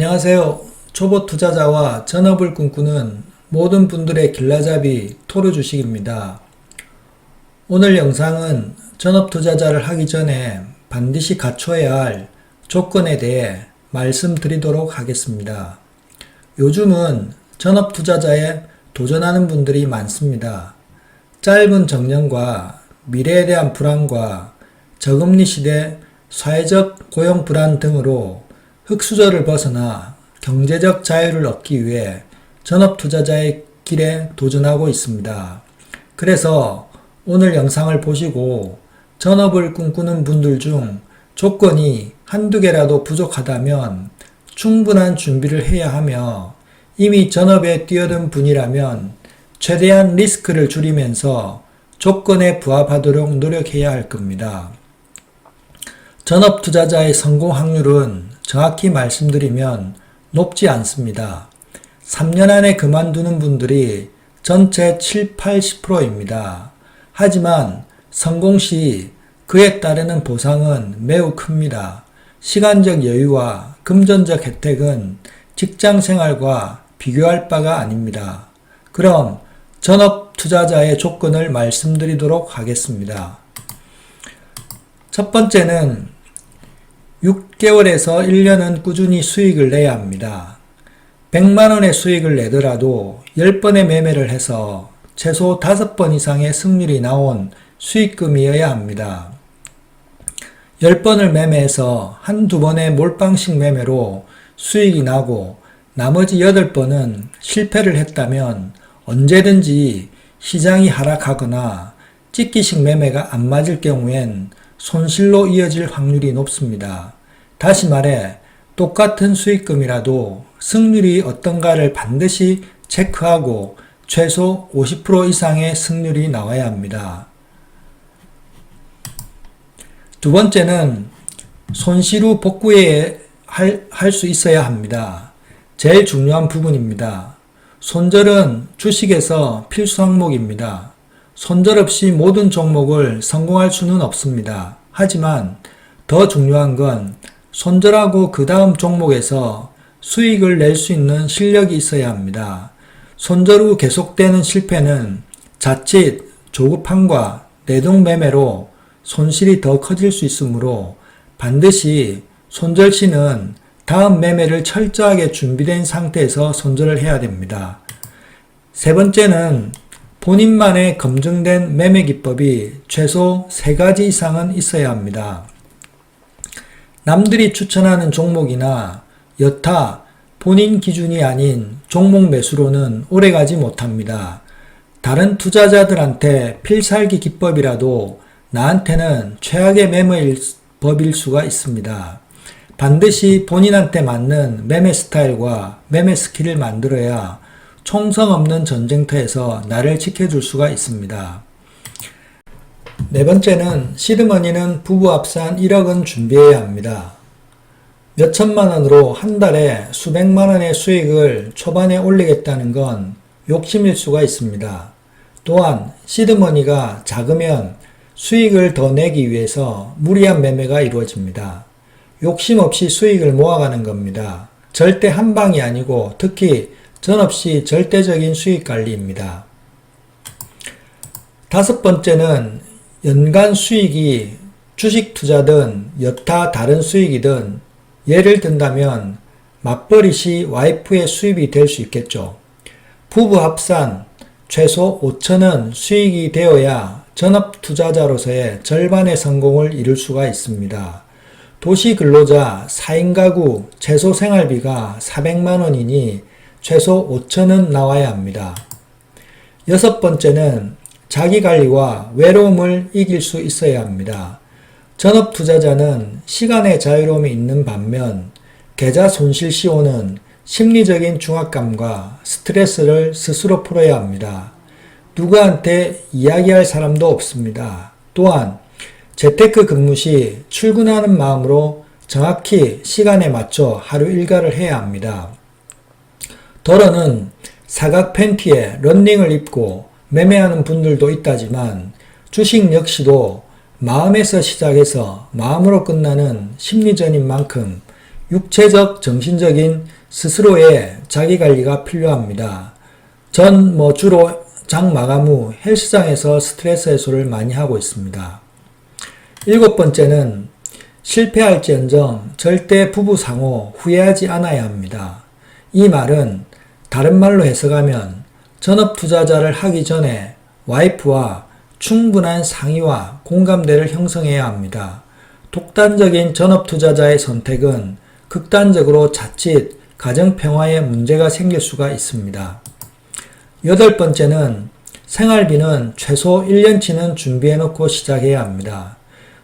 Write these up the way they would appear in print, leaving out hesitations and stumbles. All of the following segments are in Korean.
안녕하세요. 초보 투자자와 전업을 꿈꾸는 모든 분들의 길라잡이 토르주식입니다. 오늘 영상은 전업 투자자를 하기 전에 반드시 갖춰야 할 조건에 대해 말씀드리도록 하겠습니다. 요즘은 전업 투자자에 도전하는 분들이 많습니다. 짧은 정년과 미래에 대한 불안과 저금리 시대 사회적 고용 불안 등으로 흙수저를 벗어나 경제적 자유를 얻기 위해 전업 투자자의 길에 도전하고 있습니다. 그래서 오늘 영상을 보시고 전업을 꿈꾸는 분들 중 조건이 한두 개라도 부족하다면 충분한 준비를 해야 하며 이미 전업에 뛰어든 분이라면 최대한 리스크를 줄이면서 조건에 부합하도록 노력해야 할 겁니다. 전업 투자자의 성공 확률은 정확히 말씀드리면 높지 않습니다. 3년 안에 그만두는 분들이 전체 7, 80%입니다. 하지만 성공 시 그에 따르는 보상은 매우 큽니다. 시간적 여유와 금전적 혜택은 직장 생활과 비교할 바가 아닙니다. 그럼 전업 투자자의 조건을 말씀드리도록 하겠습니다. 첫 번째는 6개월에서 1년은 꾸준히 수익을 내야 합니다. 100만원의 수익을 내더라도 10번의 매매를 해서 최소 5번 이상의 승률이 나온 수익금이어야 합니다. 10번을 매매해서 한두 번의 몰빵식 매매로 수익이 나고 나머지 8번은 실패를 했다면 언제든지 시장이 하락하거나 찍기식 매매가 안 맞을 경우엔 손실로 이어질 확률이 높습니다. 다시 말해 똑같은 수익금이라도 승률이 어떤가를 반드시 체크하고 최소 50% 이상의 승률이 나와야 합니다. 두 번째는 손실 후 복구해 할 수 있어야 합니다. 제일 중요한 부분입니다. 손절은 주식에서 필수 항목입니다. 손절 없이 모든 종목을 성공할 수는 없습니다. 하지만 더 중요한 건 손절하고 그 다음 종목에서 수익을 낼 수 있는 실력이 있어야 합니다. 손절 후 계속되는 실패는 자칫 조급함과 내동매매로 손실이 더 커질 수 있으므로 반드시 손절 시는 다음 매매를 철저하게 준비된 상태에서 손절을 해야 됩니다. 세 번째는 본인만의 검증된 매매 기법이 최소 3가지 이상은 있어야 합니다. 남들이 추천하는 종목이나 여타 본인 기준이 아닌 종목 매수로는 오래가지 못합니다. 다른 투자자들한테 필살기 기법이라도 나한테는 최악의 매매법일 수가 있습니다. 반드시 본인한테 맞는 매매 스타일과 매매 스킬을 만들어야 총성 없는 전쟁터에서 나를 지켜줄 수가 있습니다. 네 번째는 시드머니는 부부 합산 1억은 준비해야 합니다. 몇천만 원으로 한 달에 수백만 원의 수익을 초반에 올리겠다는 건 욕심일 수가 있습니다. 또한 시드머니가 작으면 수익을 더 내기 위해서 무리한 매매가 이루어집니다. 욕심 없이 수익을 모아가는 겁니다. 절대 한 방이 아니고 특히 전없이 절대적인 수익 관리입니다. 다섯 번째는 연간 수익이 주식 투자든 여타 다른 수익이든 예를 든다면 맞벌이 와이프의 수입이 될 수 있겠죠. 부부 합산 최소 5천원 수익이 되어야 전업 투자자로서의 절반의 성공을 이룰 수가 있습니다. 도시 근로자 4인 가구 최소 생활비가 400만원이니 최소 5천원 나와야 합니다. 여섯 번째는 자기관리와 외로움을 이길 수 있어야 합니다. 전업 투자자는 시간의 자유로움이 있는 반면 계좌 손실 시 오는 심리적인 중압감과 스트레스를 스스로 풀어야 합니다. 누구한테 이야기할 사람도 없습니다. 또한 재테크 근무 시 출근하는 마음으로 정확히 시간에 맞춰 하루 일과를 해야 합니다. 더러는 사각 팬티에 런닝을 입고 매매하는 분들도 있다지만 주식 역시도 마음에서 시작해서 마음으로 끝나는 심리전인 만큼 육체적, 정신적인 스스로의 자기관리가 필요합니다. 주로 장 마감 후 헬스장에서 스트레스 해소를 많이 하고 있습니다. 7번째는 실패할지언정 절대 부부상호 후회하지 않아야 합니다. 이 말은 다른 말로 해석하면 전업투자자를 하기 전에 와이프와 충분한 상의와 공감대를 형성해야 합니다. 독단적인 전업투자자의 선택은 극단적으로 자칫 가정평화에 문제가 생길 수가 있습니다. 8번째는 생활비는 최소 1년치는 준비해놓고 시작해야 합니다.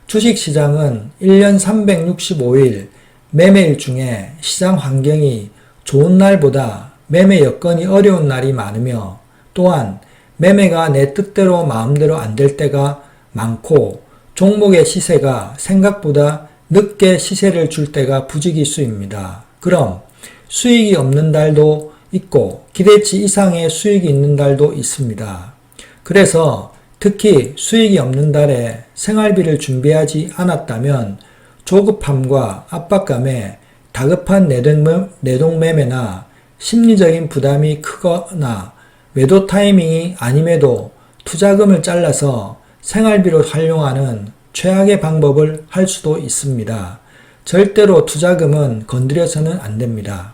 주식시장은 1년 365일 매매일 중에 시장 환경이 좋은 날보다 매매 여건이 어려운 날이 많으며 또한 매매가 내 뜻대로 마음대로 안 될 때가 많고 종목의 시세가 생각보다 늦게 시세를 줄 때가 부지기수입니다. 그럼 수익이 없는 달도 있고 기대치 이상의 수익이 있는 달도 있습니다. 그래서 특히 수익이 없는 달에 생활비를 준비하지 않았다면 조급함과 압박감에 다급한 내동매매나 심리적인 부담이 크거나 매도 타이밍이 아님에도 투자금을 잘라서 생활비로 활용하는 최악의 방법을 할 수도 있습니다. 절대로 투자금은 건드려서는 안 됩니다.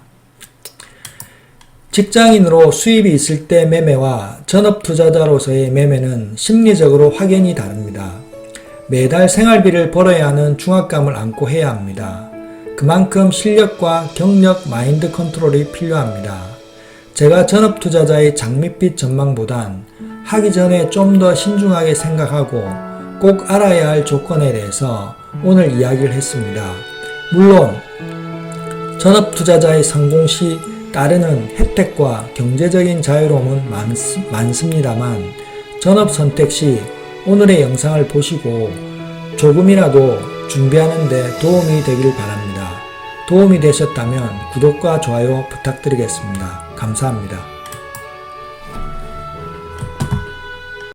직장인으로 수입이 있을 때 매매와 전업투자자로서의 매매는 심리적으로 확연히 다릅니다. 매달 생활비를 벌어야 하는 중압감을 안고 해야 합니다. 그만큼 실력과 경력, 마인드 컨트롤이 필요합니다. 제가 전업투자자의 장밋빛 전망보단 하기 전에 좀 더 신중하게 생각하고 꼭 알아야 할 조건에 대해서 오늘 이야기를 했습니다. 물론 전업투자자의 성공 시 따르는 혜택과 경제적인 자유로움은 많습니다만 전업 선택 시 오늘의 영상을 보시고 조금이라도 준비하는 데 도움이 되길 바랍니다. 도움이 되셨다면 구독과 좋아요 부탁드리겠습니다. 감사합니다.